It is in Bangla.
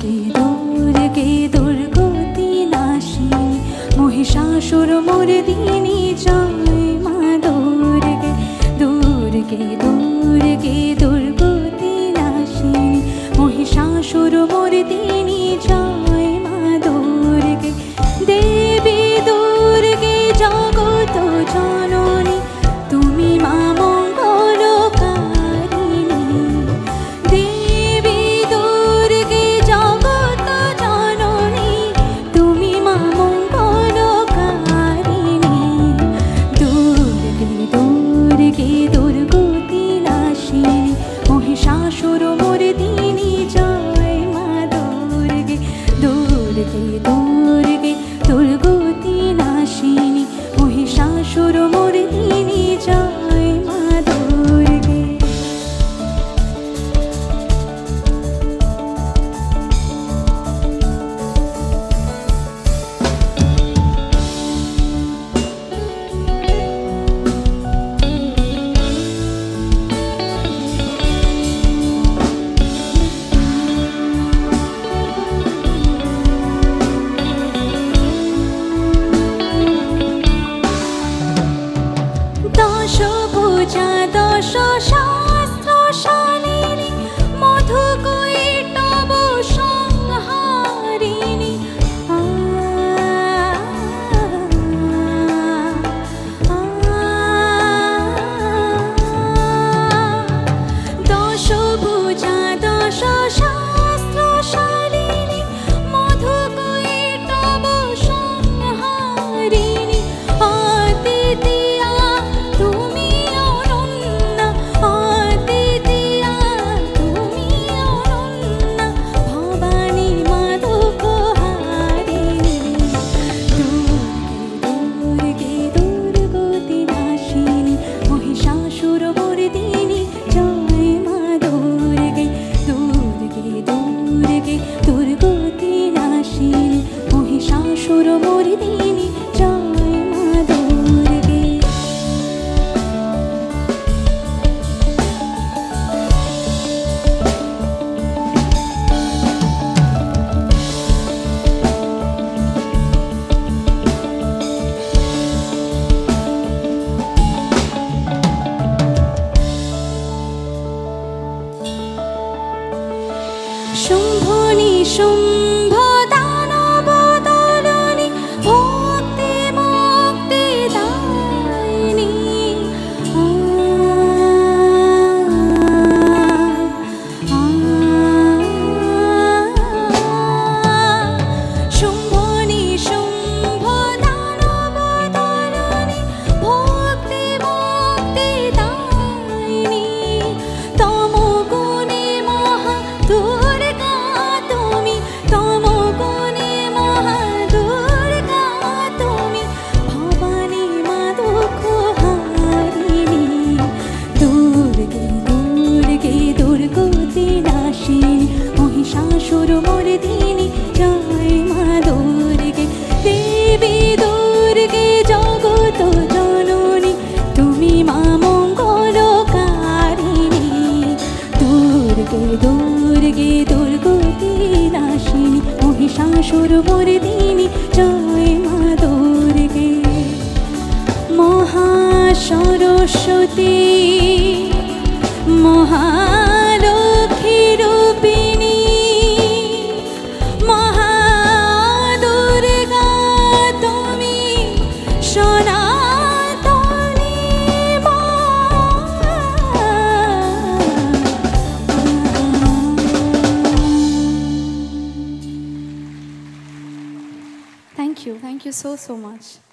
দুর্গে দুর্গতি নাশিনী মহিষাসুর মর্দিনী জয় মা দুর্গে দুর্গে দুর্গে দুর্গতি নাশিনী মহিষাসুর মর্দিনী জয় মা দুর্গে দেবী দুর্গে জগত জননী তুমি মা মঙ্গলকারিণী দেবী দুর্গে জগত জননী তুমি মা মঙ্গলকারিণী দুর্গে দুর্গে দুর্গতি নাশিনী মহিষাসুর মর্দিনী জয় মা দুর্গে দুর্গে দুর্গে দুর্গতি নাশিনী মহিষাসুর মর্দিনী জয় মা দুর্গে দশ পূজা দশ শাস্ত্র শালিনী মধুকৈটব সংহারিণী দশ পূজা দশ শাস্ত্র শালিনী মধুকৈটব সংহারিণী অতিথিয়া তুমি অনন্য অতিথিয়া তুমি অনন্য ভবানী মাধবহারিণী দুর্গে দুর্গতি নাশিনী মহিষাসুর মর্দিনী জয় মা দুর্গে দুর্গে দুর্গে দুর্গতি নাশিনী মহিষাসুর মর্দিনী জয় মা দুর্গে শুম্ভ নিশুম্ভ দানব দলনী ভক্তি মুক্তি দায়িনী শুম্ভ নিশুম্ভ দানব দলনী ভক্তি মুক্তি দায়িনী তমগুণে মহা দুর্গা তুমি তমগুণে মহা দুর্গা তুমি ভবানী মা দুঃখহারিণী দুর্গে দুর্গে দুর্গতি নাশিনী মহিষাসুর মর্দিনী জয় মা দুর্গে দেবী দুর্গে জগত জননী তুমি মা মঙ্গলকারিণী দুর্গে দুর্গে দুর্গতি নাশিনী মহিষাসুর মর্দিনী জয় মা দুর্গে মহাসরস্বতী মহালক্ষ্মী রূপিণী মহাদুর্গা তুমি সনাতনী মা Thank you so much.